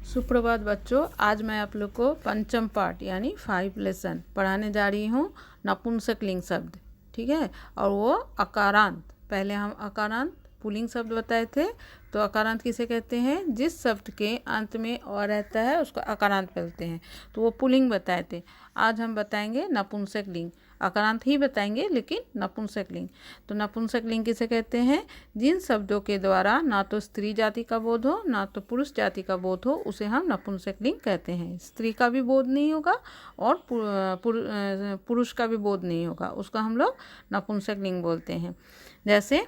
सुप्रभात बच्चों, आज मैं आप लोग को पंचम पाठ यानी 5 लेसन पढ़ाने जा रही हूँ। नपुंसकलिंग शब्द, ठीक है। और वो अकारांत, पहले हम अकारांत पुल्लिंग शब्द बताए थे। तो अकारांत किसे कहते हैं? जिस शब्द के अंत में और रहता है उसको अकारांत बोलते हैं। तो वो पुल्लिंग बताए थे। आज हम बताएंगे नपुंसकलिंग। अकारांत ही बताएंगे लेकिन नपुंसकलिंग। तो नपुंसकलिंग किसे कहते हैं? जिन शब्दों के द्वारा ना तो स्त्री जाति का बोध हो ना तो पुरुष जाति का बोध हो उसे हम नपुंसकलिंग कहते हैं। स्त्री का भी बोध नहीं होगा और पुरुष का भी बोध नहीं होगा, उसका हम लोग नपुंसकलिंग बोलते हैं। जैसे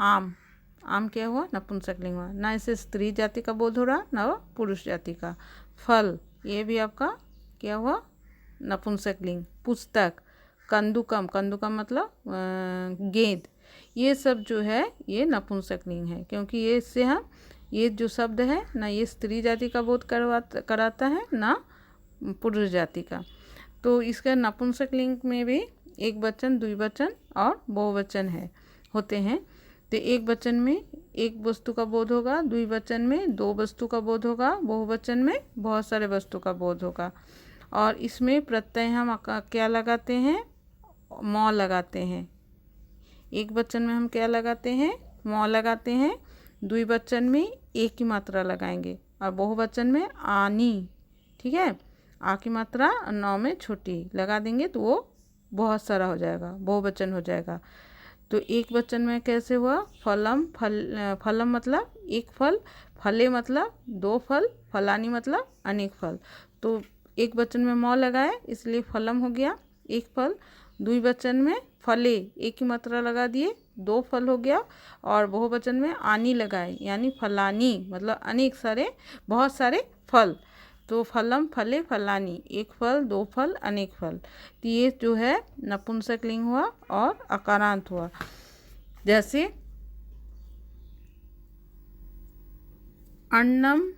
आम, आम क्या हुआ? नपुंसकलिंग हुआ। ना इसे स्त्री जाति का बोध हो रहा ना पुरुष जाति का। फल, ये भी आपका क्या हुआ? नपुंसकलिंग। पुस्तक, कंदुकम, कंदुकम मतलब गेंद, ये सब जो है ये नपुंसकलिंग है, क्योंकि ये इससे हम ये जो शब्द है ना ये स्त्री जाति का बोध कराता है ना पुरुष जाति का। तो इसका नपुंसकलिंग में भी एक वचन, द्विवचन और बहुवचन होते हैं। तो एक वचन में एक वस्तु का बोध होगा, द्विवचन में दो वस्तु का बोध होगा, बहुवचन में बहुत सारे वस्तु का बोध होगा। और इसमें प्रत्यय हम क्या लगाते हैं? मौ लगाते हैं। एक वचन में हम क्या लगाते हैं? मौ लगाते हैं। द्विवचन में एक की मात्रा लगाएंगे और बहुवचन में आनी, ठीक है। आ की मात्रा 9 में छोटी लगा देंगे तो वो बहुत सारा हो जाएगा, बहुवचन हो जाएगा। तो एक वचन में कैसे हुआ? फलम, फलम मतलब एक फल, फले मतलब दो फल, फलानी मतलब अनेक फल। तो एक वचन में मौ लगाए इसलिए फलम हो गया, एक फल। द्विवचन में फले, एक की मात्रा लगा दिए, दो फल हो गया। और बहुवचन में आनी लगाए यानी फलानी मतलब अनेक सारे, बहुत सारे फल। तो फलम, फले, फलानी, एक फल, दो फल, अनेक फल। तो ये जो है नपुंसकलिंग हुआ और अकारांत हुआ। जैसे अन्नम,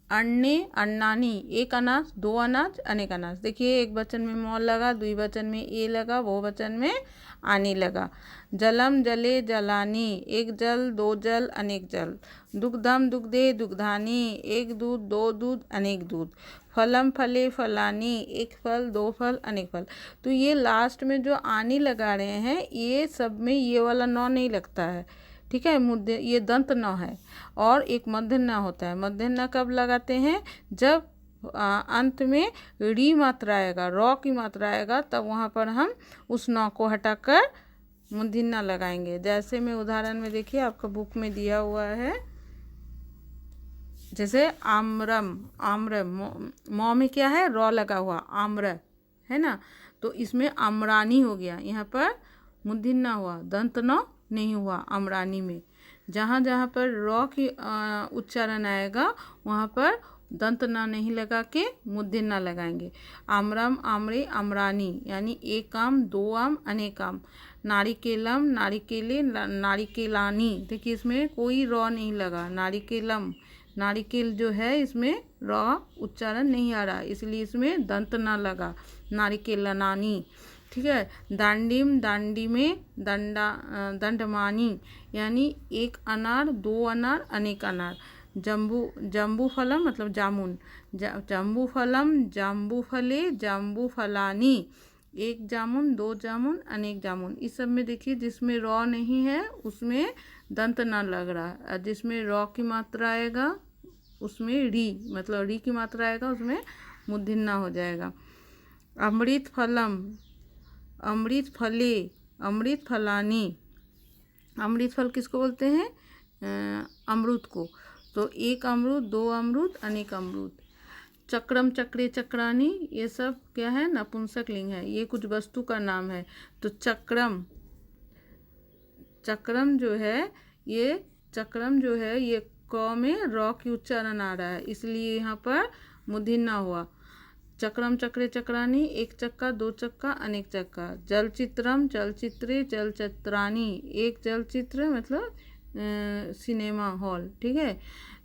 अन्ने, अन्नानी, एक अनाज, दो अनाज, अनेक अनाज। देखिए एक वचन में मौ लगा, द्विवचन में ए लगा, बहुवचन में आनी लगा। जलम, जले, जलानी, एक जल, दो जल, अनेक जल। दुग्धम, दुग्धे, दुग्धानी, एक दूध, दो दूध, अनेक दूध। फलम, फले, फलानी, एक फल, दो फल, अनेक फल। तो ये लास्ट में जो आनी लगा रहे हैं ये सब में ये वाला नौ नहीं लगता है, ठीक है। मुद्दे ये दंत न है और एक मध्यन्न होता है। मध्यन्न कब लगाते हैं? जब अंत में री मात्रा आएगा, रॉ की मात्रा आएगा, तब वहाँ पर हम उस नौ को हटाकर मूर्धन्य लगाएंगे। जैसे मैं उदाहरण में देखिए आपका बुक में दिया हुआ है, जैसे आम्रम, आम्र, मौ में क्या है? रॉ लगा हुआ, आम्र है ना। तो इसमें आम्रानी हो गया, यहाँ पर मूर्धन्य हुआ, दंत न नहीं हुआ आम्रानी में। जहाँ जहाँ पर रॉ की उच्चारण आएगा वहाँ पर दंत न नहीं लगा के मूर्धन्य लगाएंगे। आम्रम, आम्रे, आम्रानी यानी एक आम, दो आम, अनेक आम। नारिकेलम, नारिकेले, नारिकेलानी, देखिए इसमें कोई रॉ नहीं लगा। नारिकेलम, नारिकेल जो है इसमें रॉ उच्चारण नहीं आ रहा, इसलिए इसमें दंत न लगा। नारिकेलनानी, ठीक है। दांडिम, दांडी में दंडा, दंडमानी यानी एक अनार, दो अनार, अनेक अनार। जम्बू, जम्बू फलम मतलब जामुन, जम्बू फलम, जाम्बू फले, जाम्बू फलानी, एक जामुन, दो जामुन, अनेक जामुन। इस सब में देखिए जिसमें रॉ नहीं है उसमें दंत न लग रहा है, जिसमें रॉ की मात्रा आएगा उसमें री मतलब री की मात्रा आएगा उसमें मूर्धन्य हो जाएगा। अमृत फलम, अमृत फले, अमृत फलानी। अमृत फल किसको बोलते हैं? अमरूद को। तो एक अमरूद, दो अमरूद, अनेक अमरूद। चक्रम, चक्रे, चक्रानी, ये सब क्या है? नपुंसकलिंग है, ये कुछ वस्तु का नाम है। तो चक्रम, चक्रम जो है ये, चक्रम जो है ये क में रॉ की उच्चारण आ रहा है इसलिए यहाँ पर मूर्धन्य हुआ। चक्रम, चक्रे, चक्रानी, एक चक्का, दो चक्का, अनेक चक्का। जलचित्रम, चलचित्रे, चलचित्रानी, एक चलचित्र मतलब सिनेमा हॉल, ठीक है।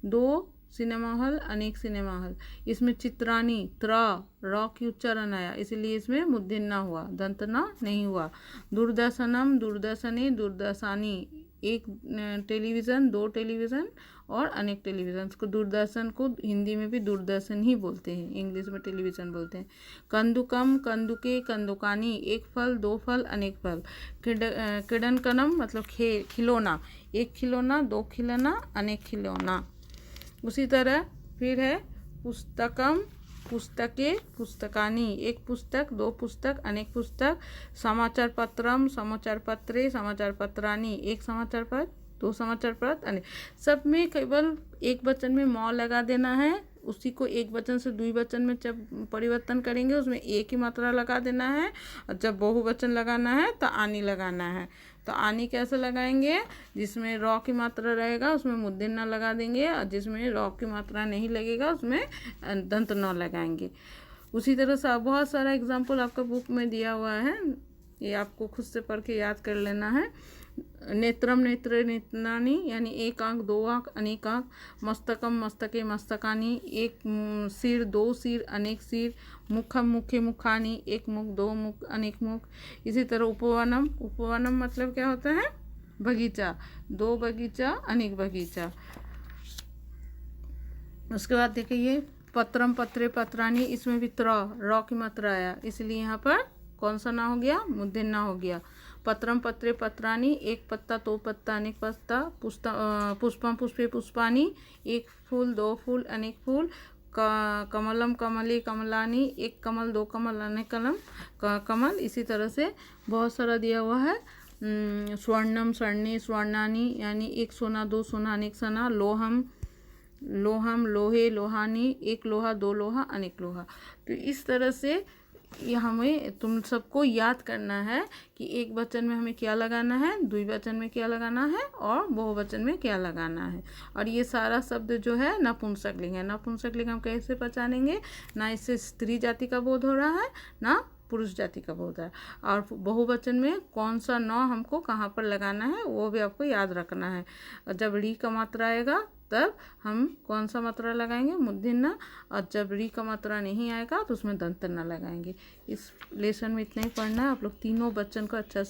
दो सिनेमा हॉल, अनेक सिनेमा हॉल। इसमें चित्रानी, त्रा, रॉ की उच्चारण आया इसलिए इसमें मूर्धन्य हुआ, दंतना नहीं हुआ। दूरदर्शनम, दूरदर्शनी, दूरदर्शानी, एक टेलीविज़न, दो टेलीविज़न और अनेक टेलीविज़न को दूरदर्शन को हिंदी में भी दूरदर्शन ही बोलते हैं, इंग्लिश में टेलीविज़न बोलते हैं। कंदुकम, कंदुके, कंदुकानी, एक फल, दो फल, अनेक फल। क्रीडनकनम मतलब खिलौना, एक खिलौना, दो खिलौना, अनेक खिलौना। उसी तरह फिर है पुस्तकम, पुस्तके, पुस्तकानी, एक पुस्तक, दो पुस्तक, अनेक पुस्तक। समाचार पत्रम, समाचार पत्रे, समाचार पत्रानी, एक समाचार पत्र, दो समाचार पत्र, अनेक। सब में केवल एक वचन में म लगा देना है, उसी को एक वचन से द्विवचन में जब परिवर्तन करेंगे उसमें एक ही मात्रा लगा देना है, और जब बहुवचन लगाना है तो आनी लगाना है। तो आनी कैसे लगाएंगे, जिसमें रॉ की मात्रा रहेगा उसमें मुद्दे न लगा देंगे, और जिसमें रॉ की मात्रा नहीं लगेगा उसमें दंत न लगाएंगे। उसी तरह से बहुत सारा एग्जाम्पल आपका बुक में दिया हुआ है, ये आपको खुद से पढ़ के याद कर लेना है। नेत्रम, नेत्रे, नेत्रानी यानी एक आँख, दो आँख, अनेक आँख। मस्तकम, मस्तके, मस्तकानी, एक सिर, दो सिर, अनेक सिर। मुखम, मुखे, मुखानी, एक मुख, दो मुख, अनेक मुख। इसी तरह उपवनम, उपवनम मतलब क्या होता है, बगीचा, दो बगीचा, अनेक बगीचा। उसके बाद देखिए पत्रम, पत्रे, पत्रानी, इसमें भी रॉ की मात्रा आया, इसलिए यहाँ पर कौन सा ना हो गया, मूर्धन्य हो गया। पत्रम, पत्रे, पत्रानी, एक पत्ता, दो पत्ता, अनेक पत्ता। पुष्पम, पुष्पे, पुष्पानी, एक फूल, दो फूल, अनेक फूल। कमलम, कमले, कमलानी, एक कमल, दो कमल, अनेक कमल। इसी तरह से बहुत सारा दिया हुआ है। स्वर्णम, स्वर्णे, स्वर्णानी यानी एक सोना, दो सोना, अनेक सोना। लोहम, लोहम, लोहे, लोहानी, एक लोहा, दो लोहा, अनेक लोहा। तो इस तरह से ये हमें तुम सबको याद करना है कि एक वचन में हमें क्या लगाना है, द्विवचन में क्या लगाना है और बहुवचन में क्या लगाना है। और ये सारा शब्द जो है नपुंसकलिंग है। नपुंसकलिंग हम कैसे पहचानेंगे, ना इससे स्त्री जाति का बोध हो रहा है ना पुरुष जाति का बोध है। और बहुवचन में कौन सा न हमको कहाँ पर लगाना है वो भी आपको याद रखना है। और जब री का मात्रा आएगा तब हम कौन सा मात्रा लगाएंगे, मूर्धन्य, और जब री का मात्रा नहीं आएगा तो उसमें दंत न लगाएंगे। इस लेसन में इतना ही पढ़ना है। आप लोग तीनों वचन को अच्छा से